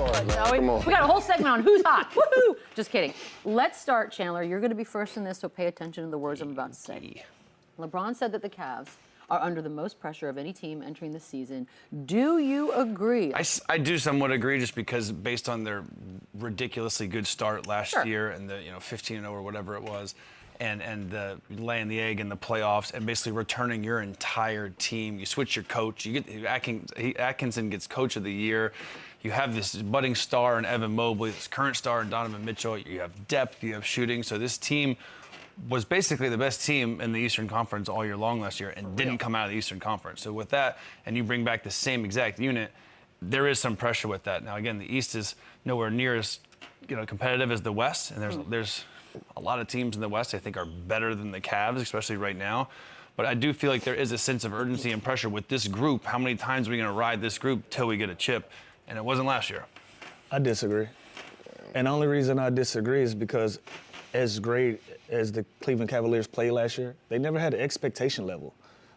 Come on. We got a whole segment on who's hot. Woohoo! Just kidding. Let's start, Chandler. You're going to be first in this, so pay attention to the words I'm about to say. LeBron said that the Cavs are under the most pressure of any team entering the season. Do you agree? I do somewhat agree, just because based on their ridiculously good start last year and the 15-0 or whatever it was, and laying the egg in the playoffs and basically returning your entire team. You switch your coach. You get Atkinson gets Coach of the Year. You have this budding star in Evan Mobley, this current star in Donovan Mitchell. You have depth. You have shooting. So this team was basically the best team in the Eastern Conference all year long last year and didn't come out of the Eastern Conference. So with that, and you bring back the same exact unit, there is some pressure with that. Now, again, the East is nowhere near as competitive as the West, and there's a lot of teams in the West I think are better than the Cavs, especially right now. But I do feel like there is a sense of urgency and pressure with this group. How many times are we going to ride this group till we get a chip? And it wasn't last year. I disagree. And the only reason I disagree is because as great as the Cleveland Cavaliers played last year, they never had an expectation level.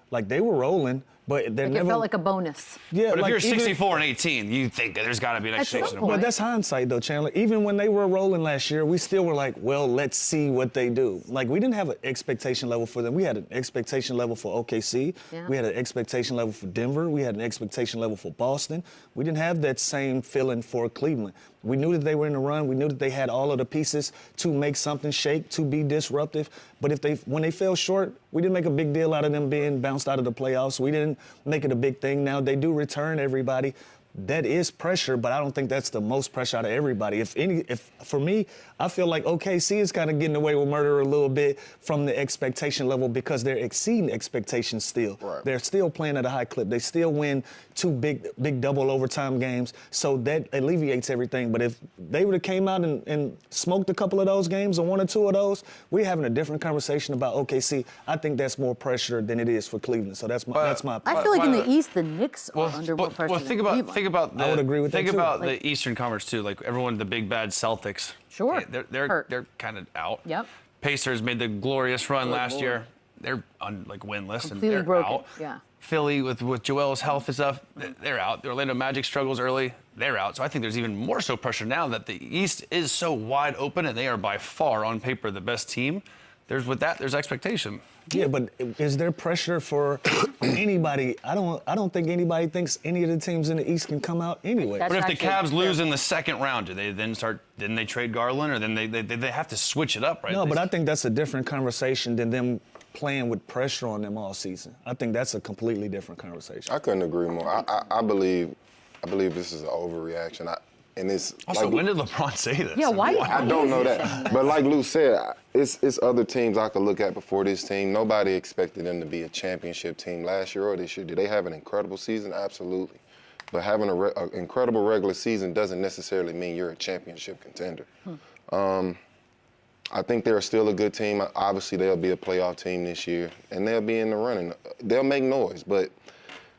Like, they were rolling, but they're never... It felt like a bonus. Yeah, but if like you're 64-18, you think that there's got to be an expectation. But that's hindsight, though, Chandler. Even when they were rolling last year, we still were like, well, let's see what they do. Like, we didn't have an expectation level for them. We had an expectation level for OKC. Yeah. We had an expectation level for Denver. We had an expectation level for Boston. We didn't have that same feeling for Cleveland. We knew that they were in the run. We knew that they had all of the pieces to make something shake, to be disruptive. But when they fell short, we didn't make a big deal out of them being bounced out of the playoffs. We didn't make it a big thing. Now, they do return everybody. That is pressure, but I don't think that's the most pressure out of everybody. If for me, I feel like OKC is kind of getting away with murder a little bit from the expectation level because they're exceeding expectations still. Right. They're still playing at a high clip. They still win 2 big double overtime games, so that alleviates everything. But if they would have came out and smoked a couple of those games or 1 or 2 of those, we're having a different conversation about OKC. I think that's more pressure than it is for Cleveland. So that's my opinion. I feel like in the East, the Knicks are under more pressure. Well, think about I would agree with that too. Think about the Eastern Conference too. Like everyone, the big bad Celtics. Sure. They're kind of out. Yep. Pacers made the glorious run last year. They're winless completely and they're broken. out. Yeah. Philly with Joel's health and stuff, they're out. The Orlando Magic struggles early. They're out. So I think there's even more so pressure now that the East is so wide open and they are by far on paper the best team. There's expectation. Yeah, but is there pressure for anybody? I don't think anybody thinks any of the teams in the East can come out anyway. But if the Cavs lose in the second round, do they then didn't they trade Garland, or then they have to switch it up, right? No, but I think that's a different conversation than them playing with pressure on them all season. I think that's a completely different conversation. I couldn't agree more. I believe this is an overreaction. And it's also, when did LeBron say this? Yeah, why? I don't know that. But like Lou said, it's other teams I could look at before this team. Nobody expected them to be a championship team last year or this year. Did they have an incredible season? Absolutely. But having an incredible regular season doesn't necessarily mean you're a championship contender. I think they're still a good team. Obviously, they'll be a playoff team this year, and they'll be in the running. They'll make noise, but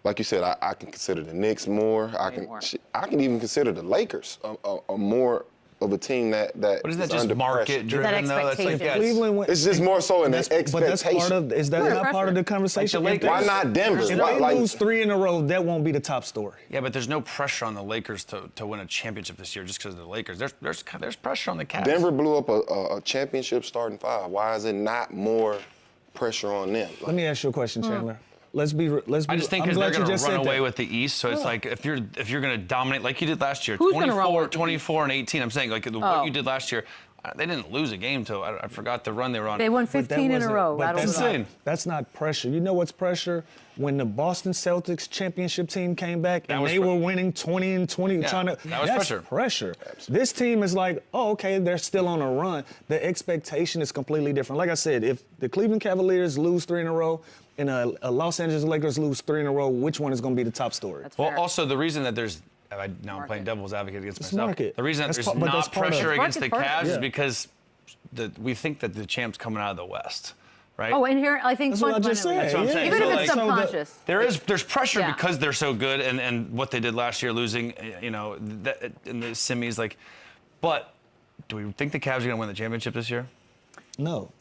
like you said, I can consider the Knicks more. I can even consider the Lakers a more of a team that But isn't that just market driven though? It's just more so in the expectation. But that's is that not part of the conversation? Like why not Denver? If they lose 3 in a row, that won't be the top story. Yeah, but there's no pressure on the Lakers to win a championship this year just because of the Lakers. There's pressure on the Cavs. Denver blew up a championship starting 5. Why is it not more pressure on them? Let me ask you a question, Chandler. Let's be. I just think because they're going to run away with the East, so it's like if you're going to dominate like you did last year, 24 and 18. I'm saying like what you did last year. They didn't lose a game till I forgot the run they were on. They won 15 in a row. That's insane. That's not pressure. You know what's pressure? When the Boston Celtics championship team came back and they were winning 20 and 20, that's pressure. This team is like, oh, okay, they're still on a run. The expectation is completely different. Like I said, if the Cleveland Cavaliers lose 3 in a row and a Los Angeles Lakers lose 3 in a row, which one is going to be the top story? Well, also the reason that there's now I'm playing devil's advocate against myself. Market. The reason that there's not pressure against the Cavs is because we think that the champ's coming out of the West, right? Oh, and here I think that's what I just said. That's what I'm saying. Even if it's subconscious. There's pressure because they're so good and what they did last year, losing, in the semis, like. But do we think the Cavs are going to win the championship this year? No.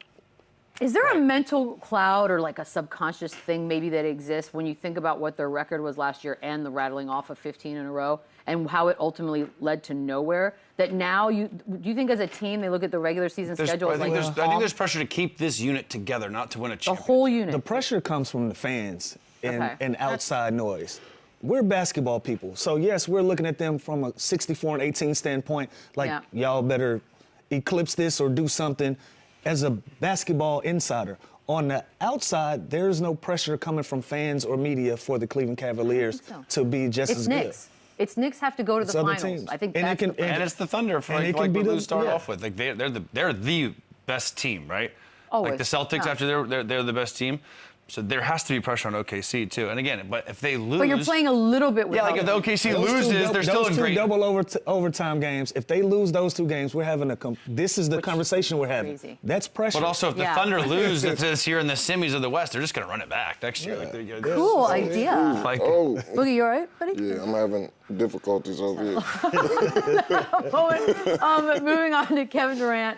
Is there a mental cloud or like a subconscious thing maybe that exists when you think about what their record was last year and the rattling off of 15 in a row and how it ultimately led to nowhere? That now do you think as a team they look at the regular season schedule as like I think there's pressure to keep this unit together, not to win a the championship. whole unit? The pressure comes from the fans and, Okay. and outside noise. We're basketball people. So, yes, we're looking at them from a 64-18 standpoint, like y'all better eclipse this or do something as a basketball insider. On the outside, there is no pressure coming from fans or media for the Cleveland Cavaliers to be just as Knicks. It's Knicks have to go to the other finals. teams. I think And that's it can- the And it's the Thunder for like can be what the- Lou started yeah. off with. Like they're the best team, right? Always. Like the Celtics Yeah. after they're the best team. So there has to be pressure on OKC too. And again, but if they lose, But you're playing a little bit with like if the OKC Those loses, two they're still in those two great. double overtime games. If they lose those 2 games, we're having this is the conversation we're having. Crazy. That's pressure. But also, if the Yeah. Thunder lose this year in the semis of the West, they're just going to run it back next year. Yeah. Like, Cool idea. Like, Oh, Boogie, you all right, buddy? yeah, I'm having difficulties over here. Moving on to Kevin Durant.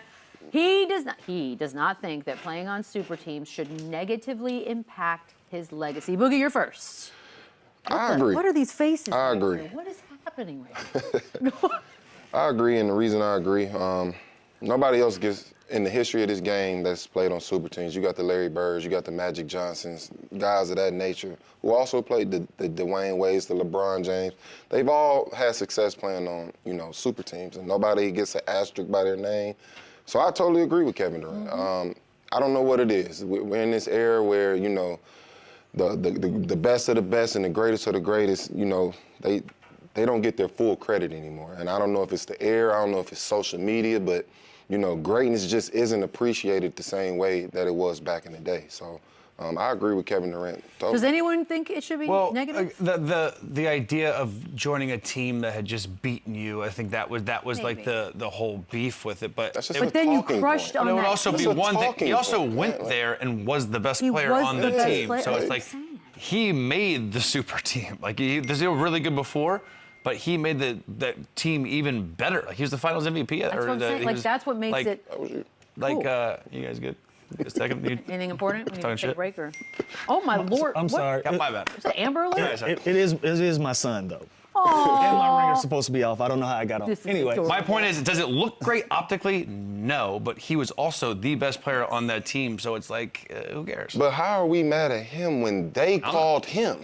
He does not think that playing on super teams should negatively impact his legacy. Boogie, you're first. I agree. What are these faces? I right agree. here? What is happening right now? I agree, and the reason I agree, nobody else gets in the history of this game that's played on super teams. You got the Larry Birds, you got the Magic Johnsons, guys of that nature, who also played the Dwayne Wades, the LeBron James. They've all had success playing on, super teams, and nobody gets an asterisk by their name. So I totally agree with Kevin Durant. I don't know what it is. We're in this era where, the best of the best and the greatest of the greatest, they don't get their full credit anymore. And I don't know if it's the era, I don't know if it's social media, but, greatness just isn't appreciated the same way that it was back in the day. So I agree with Kevin Durant. Totally. Does anyone think it should be negative? The idea of joining a team that had just beaten you, I think that was like the whole beef with it. But That's just But then you crushed on But it would that also team. be That's a one thing. talking He also point, went man. there and was the best He player was on the the best team. player. So it's That's like insane. he made the super team. Like they were really good before, but he made the team even better. Like he was the Finals MVP. That's what I'm saying. Like that's what makes it. That was you. Like cool. you guys good? A second. Anything important? We need to Talking take a shit? break or? Oh my lord! I'm What? sorry. Yeah, my bad. Is that Amber Alert? Yeah, sorry. It is my son, though. And my ringer's supposed to be off. I don't know how I got on. This is Anyway, adorable. My point is, does it look great optically? No, but he was also the best player on that team, so it's like, who cares? But how are we mad at him when they called him?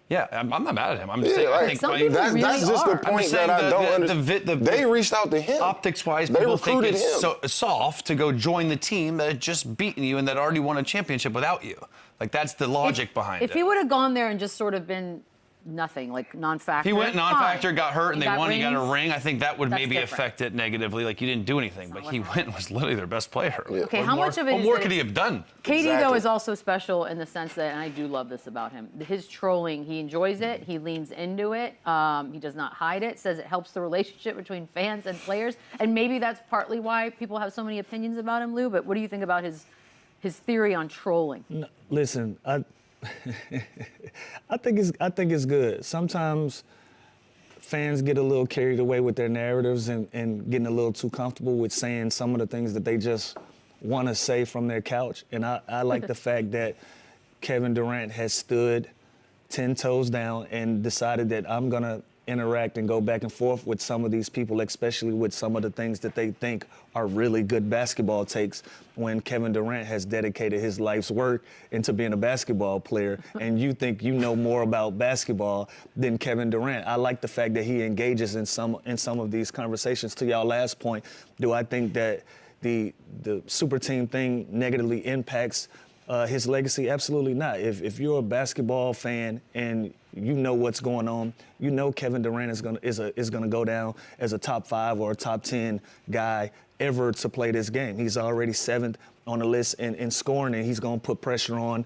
Yeah, I'm not mad at him. I'm just Yeah, saying, I like, think some like, people that's really just are. the I'm point just that saying I don't understand. They reached out to him. optics-wise, They people think recruited it's him. so soft to go join the team that had just beaten you and that already won a championship without you. Like, that's the logic behind If it. he would have gone there and just sort of been nothing, like non-factor. He went non-factor, fine. got hurt, and they won. He got a rings. ring. I think that would That's maybe different. affect it negatively. Like, you didn't do anything, but he went and was literally their best player. Okay, What how more- much of it What is more that could he it's- have done? KD, though, Exactly. is also special in the sense that, and I do love this about him, his trolling, he enjoys it, he leans into it, he does not hide it, says it helps the relationship between fans and players, and maybe that's partly why people have so many opinions about him, Lou, but what do you think about his theory on trolling? listen, I think it's good. Sometimes fans get a little carried away with their narratives and getting a little too comfortable with saying some of the things that they just want to say from their couch. And I like the fact that Kevin Durant has stood 10 toes down and decided that I'm going to interact and go back and forth with some of these people, especially with some of the things that they think are really good basketball takes, when Kevin Durant has dedicated his life's work into being a basketball player and you think you know more about basketball than Kevin Durant. I like the fact that he engages in some of these conversations. To y'all last point, do I think that the super team thing negatively impacts his legacy? Absolutely not. If you're a basketball fan and you know what's going on, you know Kevin Durant is gonna go down as a top 5 or a top 10 guy ever to play this game. He's already 7th on the list in scoring, and he's gonna put pressure on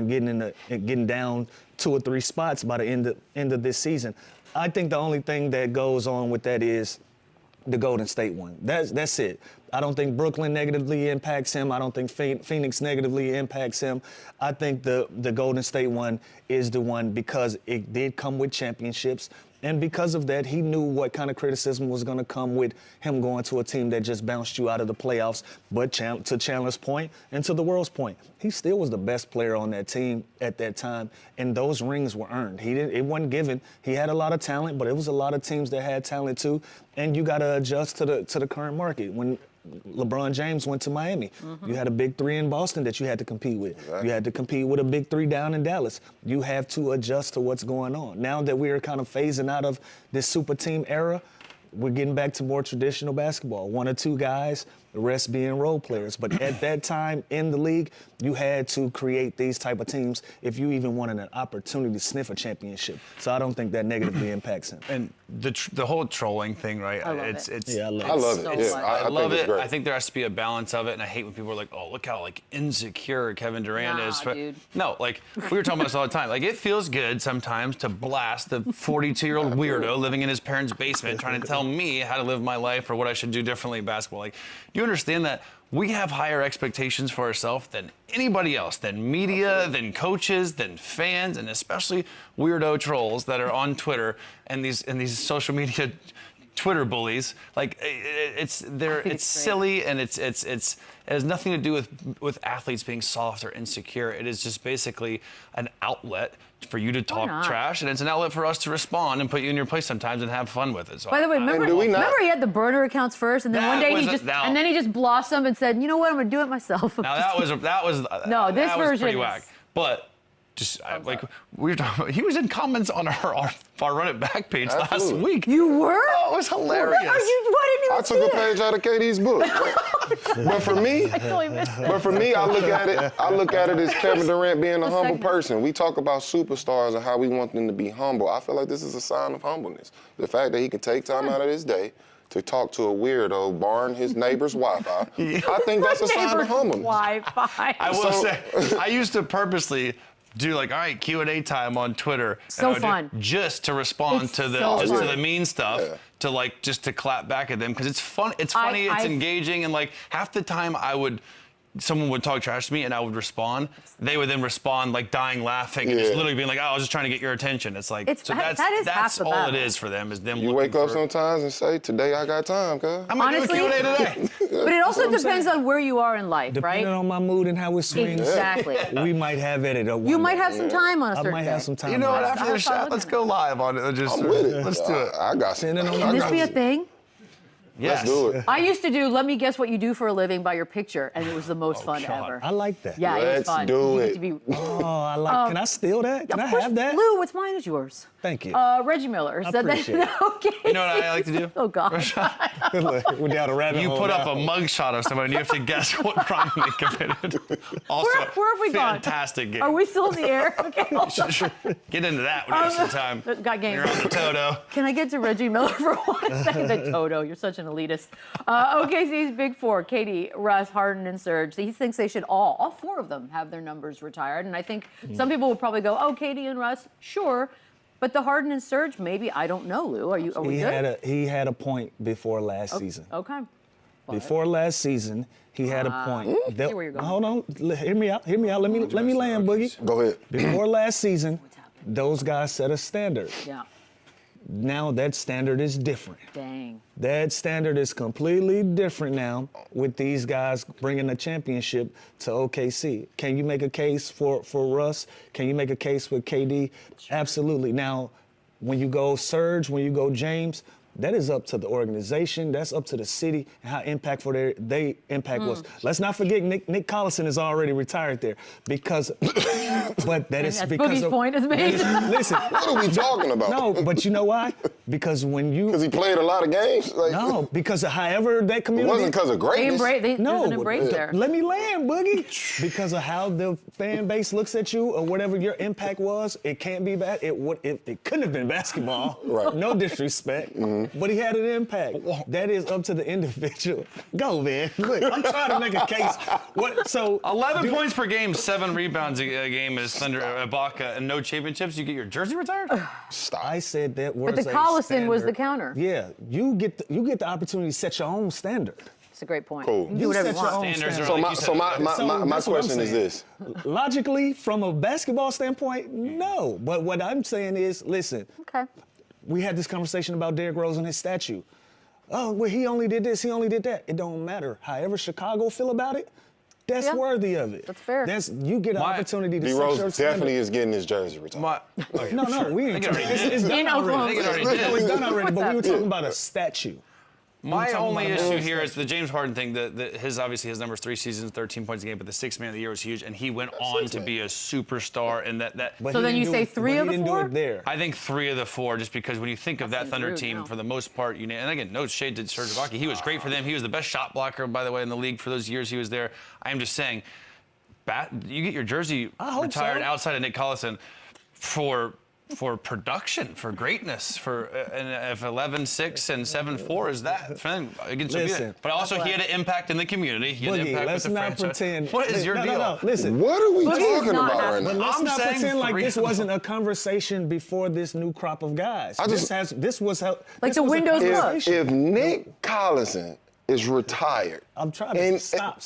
getting down 2 or 3 spots by the end of this season. I think the only thing that goes on with that is the Golden State one. That's it. I don't think Brooklyn negatively impacts him. I don't think Phoenix negatively impacts him. I think the Golden State one is the one because it did come with championships. And because of that, he knew what kind of criticism was going to come with him going to a team that just bounced you out of the playoffs. But to Chandler's point and to the world's point, he still was the best player on that team at that time, and those rings were earned. It wasn't given. He had a lot of talent, but it was a lot of teams that had talent too, and you got to adjust to the current market. When LeBron James went to Miami, you had a big three in Boston that you had to compete with. Exactly. You had to compete with a big three down in Dallas. You have to adjust to what's going on. Now that we're kind of phasing out of this super team era, we're getting back to more traditional basketball. 1 or 2 guys, the rest being role players. But at that time in the league, you had to create these type of teams if you even wanted an opportunity to sniff a championship. So I don't think that negatively impacts him. And the whole trolling thing, right? I love it. Yeah, I love it. I love it. So Yeah, much. I love think it's it. great. I think there has to be a balance of it, and I hate when people are like, "Oh, look how like insecure Kevin Durant Nah, is." dude. No, like we were talking about this all the time. Like it feels good sometimes to blast the 42-year-old weirdo living in his parents' basement trying to tell me how to live my life or what I should do differently in basketball. Like, do you understand that we have higher expectations for ourselves than anybody else, than media, than coaches, than fans, and especially weirdo trolls that are on Twitter and these social media Twitter bullies. Like it's silly, and it has nothing to do with athletes being soft or insecure. It is just basically an outlet for you to talk trash, and it's an outlet for us to respond and put you in your place sometimes and have fun with it. So By the way, remember he had the burner accounts first, and then one day he just blossomed and said, "You know what? I'm gonna do it myself." Now that was no, this that was version pretty is whack. But just like we were talking about, he was in comments on our Run It Back page last week. You were? Oh, it was hilarious. I took a page out of KD's book. But for me, I look at it as Kevin Durant being a humble person. We talk about superstars and how we want them to be humble. I feel like this is a sign of humbleness. The fact that he can take time out of his day to talk to a weirdo borrowing his neighbor's Wi-Fi. I think that's a sign of humbleness. Wi-Fi. I will say, I used to purposely do like, all right, Q&A time on Twitter. So fun. Just to respond to the mean stuff, to like just to clap back at them, because it's fun. It's funny. It's engaging, and like half the time someone would talk trash to me and I would respond. They would then respond like dying laughing and just literally being like, "Oh, I was just trying to get your attention." It's like that's all it is for them, is them. You wake up sometimes and say, "Today I got time, cuz." I'm gonna do a Q&A today. But it also depends on where you are in life, right? Depending on my mood and how it swings. Exactly. We might have it at a You might have some time on a certain I might day. have some time. You know what? After the shot, let's go live on it. I'm with it. Let's do it. I got you. Can this be a thing? Yes. Let's do it. I used to do let me guess what you do for a living by your picture, and it was the most fun ever. I like that. Yeah, it was fun. Let's do You it. get to be, Oh, I like. Can I steal that? Can I of course, have that? Lou, what's mine is yours. Thank you. Reggie Miller said that. appreciate it. Okay. You know what I like to do? Oh God. We're down a rabbit You hole put now. up a mugshot of somebody and you have to guess what crime they committed. Also, Where have we gone? fantastic game. Are we still in the air? Okay. Get into that when you have some time. Got game. You're on the Toto. Can I get to Reggie Miller for 1 second? The Toto, you're such an elitist. OKC's big four, Katie, Russ, Harden, and Serge. He thinks they should all 4 of them, have their numbers retired. And I think some people will probably go, oh, Katie and Russ, sure. But the Harden and Serge, maybe, I don't know, Lou. Are we good? He had a point before last season. Okay. Before last season, he had a point. see where you're going. Hold on. Hear me out. Let me land, Boogie. Go ahead. Before last season, those guys set a standard. Yeah. Now that standard is different. Dang. That standard is completely different now with these guys bringing the championship to OKC. Can you make a case for Russ? Can you make a case with KD? Absolutely. Now, when you go Serge, when you go James, that is up to the organization. That's up to the city and how impactful they impact was. Let's not forget Nick Collison is already retired there because, but that is because Boogie's of, point is made. Listen, What are we talking about? no, but you know why? Because when you Because he played a lot of games? Like, no, because of however that It community. wasn't because of greatness. There's an embrace there. Let me land, Boogie. Because of how the fan base looks at you or whatever your impact was, it can't be bad. It couldn't have been basketball. Right. No disrespect. But he had an impact. That is up to the individual. Go, man. Look, I'm trying to make a case. 11 points per game, 7 rebounds a game is Thunder Ibaka, and no championships. You get your jersey retired? I said that was But the Collison was the counter. Yeah, you get the opportunity to set your own standard. That's a great point. Cool. You can do whatever you set your want. own Standards standard. are So my that's what I'm question is saying. this. Logically, from a basketball standpoint, no. But what I'm saying is, listen, Okay. we had this conversation about Derrick Rose and his statue. Oh, well, he only did this, he only did that. It don't matter. However Chicago feel about it, that's worthy of it. That's fair. You get an opportunity to set your D-Rose definitely is getting his jersey retired. No, we ain't. It's done In already. Oklahoma. It's done already, but we were What's talking about a statue. My only about issue Rose here is the James Harden thing. Obviously his numbers 3 seasons, 13 points a game, but the 6th man of the year was huge, and he went on to be a superstar. And that. But So he then didn't you do say it- 3 but of the he didn't 4? do it there. I think 3 of the 4, just because when you think of that seems Thunder rude team, now. for the most part, and again, no shade to Serge Ibaka. He was great for them. He was the best shot blocker, by the way, in the league for those years he was there. I am just saying, you get your jersey retired outside of Nick Collison for production, for greatness, and if 11-6 and 7-4 is that thing against Listen. But also he had an impact in the community. He had an Boogie, impact let's with the not franchise. pretend. What is your deal? No, listen. What are we Boogie's talking not about happy. right But now? let's I'm not saying pretend like 3 this of them. wasn't a conversation before this new crop of guys. This was how. Like this the was a windows were up. conversation. If Nick Collison is retired, I'm trying to stop.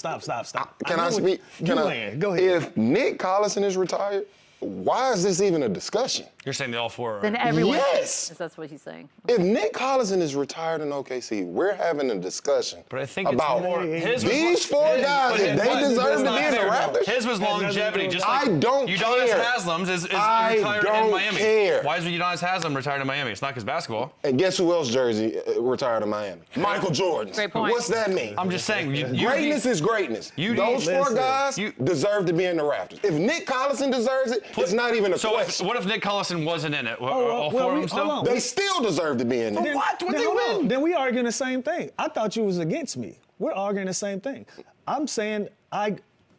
Can I know what speak? you land. Go ahead. If Nick Collison is retired, why is this even a discussion? You're saying they all 4 are. Then everyone. Yes. That's what he's saying. If Nick Collison is retired in OKC, we're having a discussion But I think about it's more. His was these 4 guys. If they deserve to be in the Raptors, His was longevity, just like I don't Udonis care. Haslam's is I retired in don't Miami. care. Why is Udonis Haslam retired in Miami? It's not because basketball. And guess who else jersey retired in Miami? Michael Jordan. Great point. What's that mean? I'm just saying. Greatness is greatness. Those 4 listen, guys deserve to be in the Raptors. If Nick Collison deserves it, it's not even a question. What if Nick Collison wasn't in it? All well, 4 of them hold still? on. They still deserve to be in there. Then we arguing the same thing. I thought you was against me. We're arguing the same thing. I'm saying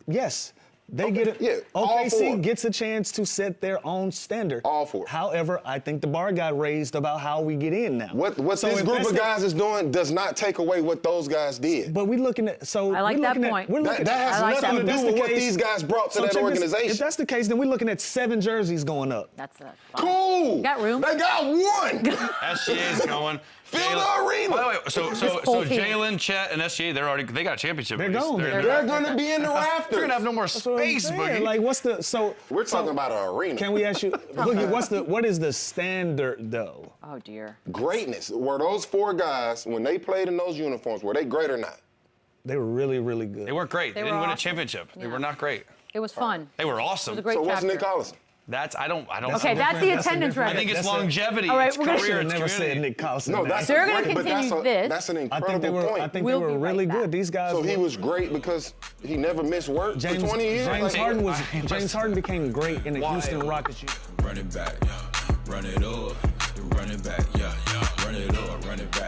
yes. They get it. Yeah, all 4. OKC gets a chance to set their own standard. All 4. However, I think the bar got raised about how we get in now. What So this if group that's of the- guys is doing does not take away what those guys did. But we looking at I like that point. That has I like nothing that. to do with what these guys brought to that check this. organization. If that's the case, then we're looking at 7 jerseys going up. That's it. Cool. Got room? They got 1. SGA's going. Fill the arena. By the way, so whole team. Jalen, Chet, and SGA, they got a championship. They're race. gone. They're going to be in the rafters. They're gonna have no more That's what I'm space, saying. Boogie. Like, what's the We're talking about an arena. Can we ask you, Boogie? What is the standard though? Oh dear. Greatness. Were those 4 guys, when they played in those uniforms, were they great or not? They were really, really good. They weren't great. They They didn't were win a awesome. championship. They Yeah. were not great. It was fun. They were It awesome. was a great So what's chapter. Nick Collison? I don't. Okay, that's the That's a attendance different- I record. think it's That's a- longevity. All right, it's we're gonna- career. I It's never said community. Nick Collison. No, man. that's They're gonna great, but continue this. that's an I incredible think they were. point. I think We'll they were be right really back. good. These guys. So he were- was great because he never missed work for 20 years. James Like, Harden was. James Harden became great in the Why? Houston Rockets. Run it back, yeah. Run it up. Run it back, yeah. Run it up, run it back.